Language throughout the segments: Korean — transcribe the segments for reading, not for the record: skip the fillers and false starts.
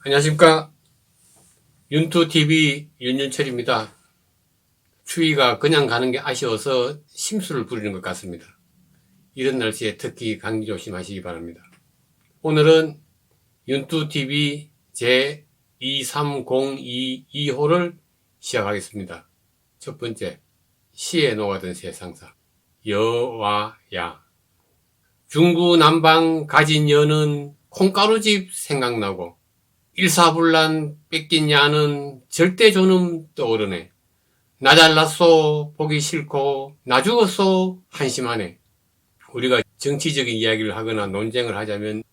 안녕하십니까. 윤투TV 윤윤철입니다. 추위가 그냥 가는 게 아쉬워서 심술을 부리는 것 같습니다. 이런 날씨에 특히 감기 조심하시기 바랍니다. 오늘은 윤투TV 제23022호를 시작하겠습니다. 첫 번째, 시에 녹아든 세상사. 여와 야. 중구난방 가진 여는 콩가루집 생각나고 일사불란 뺏긴 야는 절대존음 떠오르네. 나 잘났소 보기 싫고 나 죽었소 한심하네. 우리가 정치적인 이야기를 하거나 논쟁을 하자면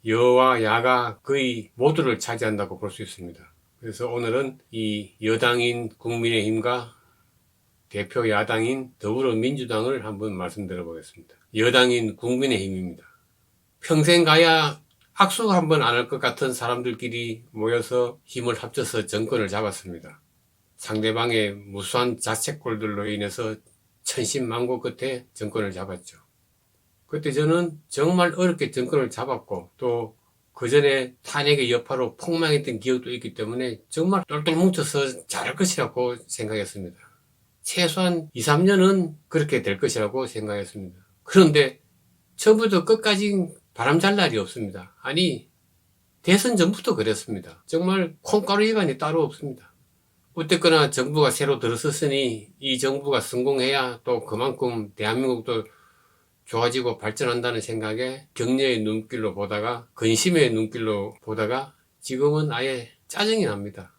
여와 야가 거의 모두를 차지한다고 볼 수 있습니다. 그래서 오늘은 이 여당인 국민의힘과 대표 야당인 더불어민주당을 한번 말씀드려 보겠습니다. 여당인 국민의힘입니다. 평생 가야 악수 한번 안 할 것 같은 사람들끼리 모여서 힘을 합쳐서 정권을 잡았습니다. 상대방의 무수한 자책골들로 인해서 천신만고 끝에 정권을 잡았죠. 그때 저는 정말 어렵게 정권을 잡았고 또 그 전에 탄핵의 여파로 폭망했던 기억도 있기 때문에 정말 똘똘 뭉쳐서 잘할 것이라고 생각했습니다. 최소한 2, 3년은 그렇게 될 것이라고 생각했습니다. 그런데 처음부터 끝까지 바람잘 날이 없습니다. 아니, 대선 전부터 그랬습니다. 정말 콩가루 위반이 따로 없습니다. 어쨌거나 정부가 새로 들어섰으니 이 정부가 성공해야 또 그만큼 대한민국도 좋아지고 발전한다는 생각에 격려의 눈길로 보다가 근심의 눈길로 보다가 지금은 아예 짜증이 납니다.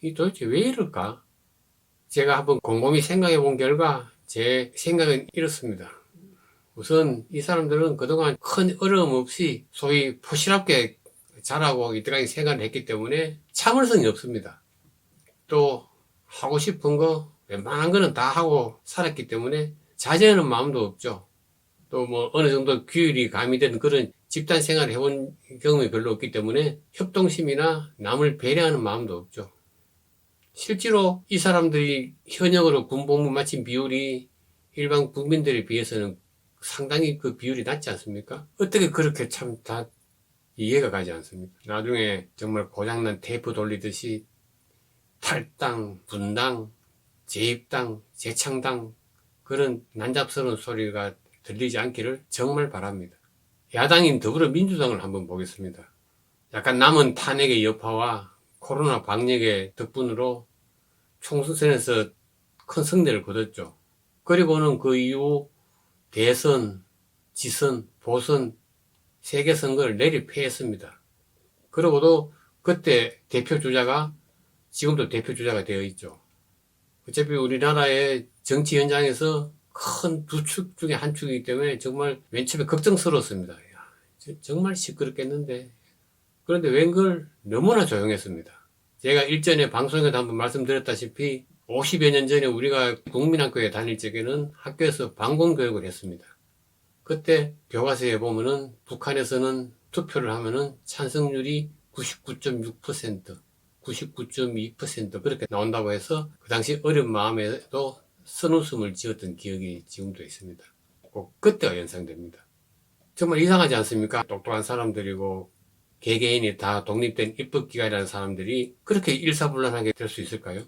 이 도대체 왜 이럴까? 제가 한번 곰곰이 생각해 본 결과 제 생각은 이렇습니다. 우선 이 사람들은 그동안 큰 어려움 없이 소위 포시럽게 자라고 이때까지 생활을 했기 때문에 참을성이 없습니다. 또 하고 싶은 거 웬만한 거는 다 하고 살았기 때문에 자제하는 마음도 없죠. 또 뭐 어느 정도 규율이 가미된 그런 집단 생활을 해본 경험이 별로 없기 때문에 협동심이나 남을 배려하는 마음도 없죠. 실제로 이 사람들이 현역으로 군복무 마친 비율이 일반 국민들에 비해서는 상당히 그 비율이 낮지 않습니까? 어떻게 그렇게 참 다 이해가 가지 않습니까? 나중에 정말 고장난 테이프 돌리듯이 탈당, 분당, 재입당, 재창당 그런 난잡스러운 소리가 들리지 않기를 정말 바랍니다. 야당인 더불어민주당을 한번 보겠습니다. 약간 남은 탄핵의 여파와 코로나 방역의 덕분으로 총선에서 큰 승리를 거뒀죠. 그리고는 그 이후 대선, 지선, 보선, 3개 선거를 내리 패했습니다. 그러고도 그때 대표 주자가 지금도 대표 주자가 되어 있죠. 어차피 우리나라의 정치 현장에서 큰 두 축 중에 한 축이기 때문에 정말 맨 처음에 걱정스러웠습니다. 정말 시끄럽겠는데. 그런데 웬걸 너무나 조용했습니다. 제가 일전에 방송에도 한번 말씀드렸다시피 50여 년 전에 우리가 국민학교에 다닐 적에는 학교에서 방공교육을 했습니다. 그때 교과서에 보면은 북한에서는 투표를 하면은 찬성률이 99.6%, 99.2% 그렇게 나온다고 해서 그 당시 어려운 마음에도 선웃음을 지었던 기억이 지금도 있습니다. 꼭 그때가 연상됩니다. 정말 이상하지 않습니까? 똑똑한 사람들이고 개개인이 다 독립된 입법기관이라는 사람들이 그렇게 일사불란하게 될 수 있을까요?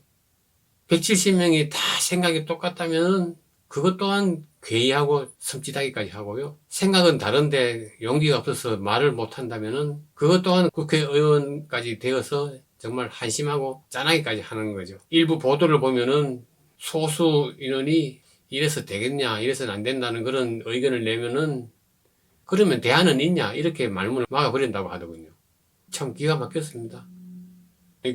170명이 다 생각이 똑같다면 그것 또한 괴이하고 섬찟하기까지 하고요. 생각은 다른데 용기가 없어서 말을 못한다면 그것 또한 국회의원까지 되어서 정말 한심하고 짠하기까지 하는 거죠. 일부 보도를 보면은 소수 인원이 이래서 되겠냐, 이래서는 안 된다는 그런 의견을 내면은 그러면 대안은 있냐, 이렇게 말문을 막아버린다고 하더군요. 참 기가 막혔습니다.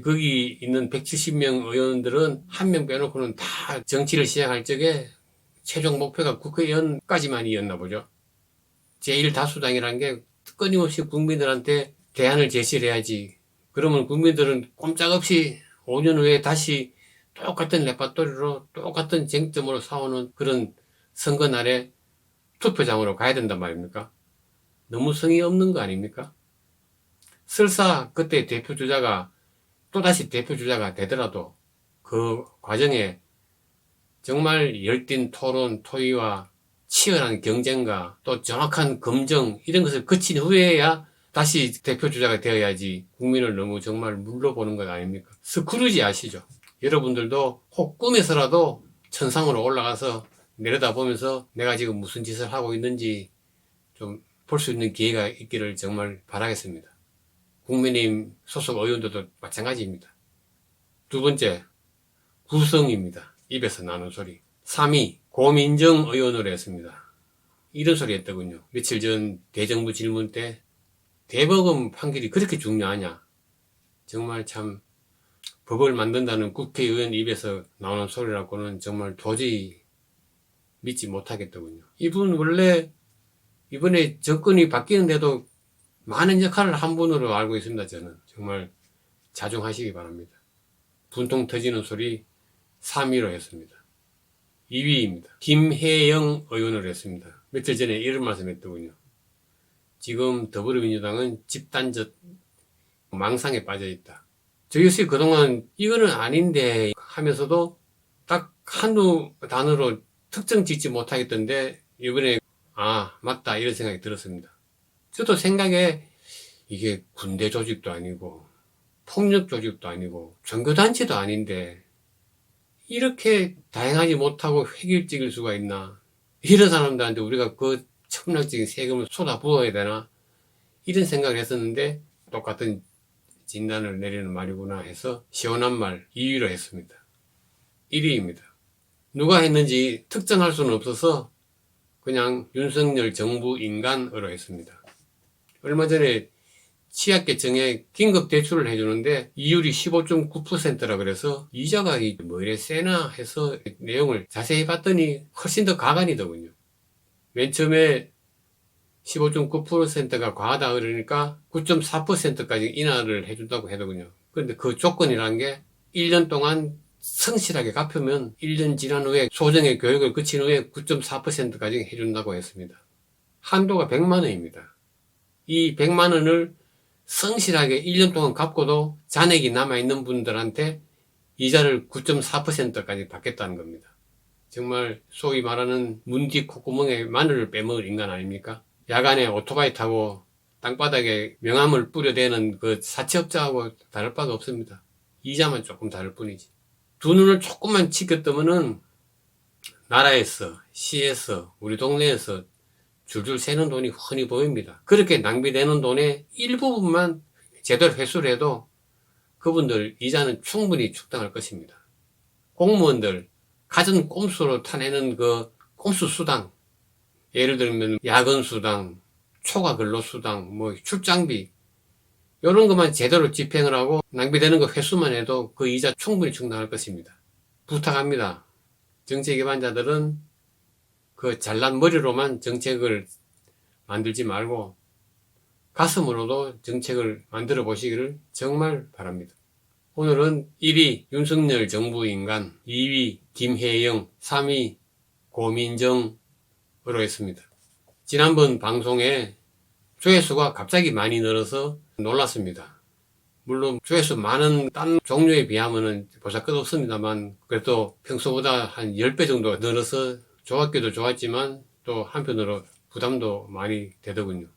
거기 있는 170명 의원들은 한 명 빼놓고는 다 정치를 시작할 적에 최종 목표가 국회의원까지만이었나 보죠. 제1다수당이라는 게 끊임없이 국민들한테 대안을 제시를 해야지. 그러면 국민들은 꼼짝없이 5년 후에 다시 똑같은 레파토리로 똑같은 쟁점으로 싸우는 그런 선거 날에 투표장으로 가야 된단 말입니까? 너무 성의 없는 거 아닙니까? 설사 그때 대표주자가 또다시 대표주자가 되더라도 그 과정에 정말 열띤 토론, 토의와 치열한 경쟁과 또 정확한 검증 이런 것을 거친 후에야 다시 대표 주자가 되어야지 국민을 너무 정말 물러보는 것 아닙니까? 스크루지 아시죠? 여러분들도 혹 꿈에서라도 천상으로 올라가서 내려다보면서 내가 지금 무슨 짓을 하고 있는지 좀 볼 수 있는 기회가 있기를 정말 바라겠습니다. 국민의힘 소속 의원들도 마찬가지입니다. 두 번째, 구성입니다. 입에서 나는 소리. 3위, 고민정 의원으로 했습니다. 이런 소리 했더군요. 며칠 전 대정부 질문 때 대법원 판결이 그렇게 중요하냐. 정말 참 법을 만든다는 국회의원 입에서 나오는 소리라고는 정말 도저히 믿지 못하겠더군요. 이분 원래 이번에 정권이 바뀌는데도 많은 역할을 한 분으로 알고 있습니다. 저는 정말 자중하시기 바랍니다. 분통 터지는 소리 3위로 했습니다. 2위입니다. 김혜영 의원으로 했습니다. 며칠 전에 이런 말씀 했더군요. 지금 더불어민주당은 집단적 망상에 빠져 있다. 저 역시 그동안 이거는 아닌데 하면서도 딱 한두 단어로 특정 짓지 못하겠던데 이번에 아 맞다 이런 생각이 들었습니다. 저도 생각에 이게 군대 조직도 아니고 폭력 조직도 아니고 종교단체도 아닌데 이렇게 다양하지 못하고 획일적일 수가 있나. 이런 사람들한테 우리가 그 천문학적인 세금을 쏟아 부어야 되나 이런 생각을 했었는데 똑같은 진단을 내리는 말이구나 해서 시원한 말 2위로 했습니다. 1위입니다. 누가 했는지 특정할 수는 없어서 그냥 윤석열 정부 인간으로 했습니다. 얼마 전에 취약계층에 긴급대출을 해주는데 이율이 15.9%라 그래서 이자가 뭐 이래 세나 해서 내용을 자세히 봤더니 훨씬 더 가관이더군요. 맨 처음에 15.9%가 과하다 그러니까 9.4%까지 인하를 해준다고 하더군요. 그런데 그 조건이라는 게 1년 동안 성실하게 갚으면 1년 지난 후에 소정의 교육을 거친 후에 9.4%까지 해준다고 했습니다. 한도가 100만 원입니다. 이 100만 원을 성실하게 1년 동안 갚고도 잔액이 남아있는 분들한테 이자를 9.4%까지 받겠다는 겁니다. 정말 소위 말하는 문 뒤 콧구멍에 마늘을 빼먹을 인간 아닙니까? 야간에 오토바이 타고 땅바닥에 명함을 뿌려대는 그 사채업자하고 다를 바가 없습니다. 이자만 조금 다를 뿐이지. 두 눈을 조금만 치켰다면은 나라에서, 시에서, 우리 동네에서 줄줄 새는 돈이 훤히 보입니다. 그렇게 낭비되는 돈의 일부분만 제대로 회수를 해도 그분들 이자는 충분히 축당할 것입니다. 공무원들 갖은 꼼수로 타내는 그 꼼수 수당, 예를 들면 야근 수당, 초과 근로 수당, 뭐 출장비 이런 것만 제대로 집행을 하고 낭비되는 거 회수만 해도 그 이자 충분히 충당할 것입니다. 부탁합니다. 정책 기반자들은 그 잘난 머리로만 정책을 만들지 말고 가슴으로도 정책을 만들어 보시기를 정말 바랍니다. 오늘은 1위 윤석열 정부 인간, 2위 김혜영, 3위 고민정으로 했습니다. 지난번 방송에 조회수가 갑자기 많이 늘어서 놀랐습니다. 물론 조회수 많은 딴 종류에 비하면 보잘것없습니다만 그래도 평소보다 한 10배 정도 늘어서 좋았기도 좋았지만 또 한편으로 부담도 많이 되더군요.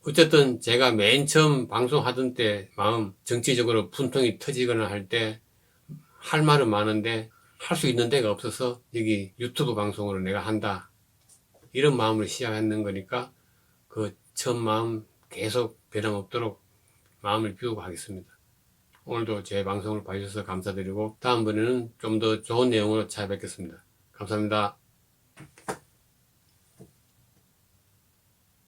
어쨌든 제가 맨 처음 방송하던 때 마음 정치적으로 분통이 터지거나 할 때 할 말은 많은데 할 수 있는 데가 없어서 여기 유튜브 방송으로 내가 한다 이런 마음으로 시작했는 거니까 그 처음 마음 계속 변함없도록 마음을 비우고 하겠습니다. 오늘도 제 방송을 봐주셔서 감사드리고 다음번에는 좀 더 좋은 내용으로 찾아뵙겠습니다. 감사합니다.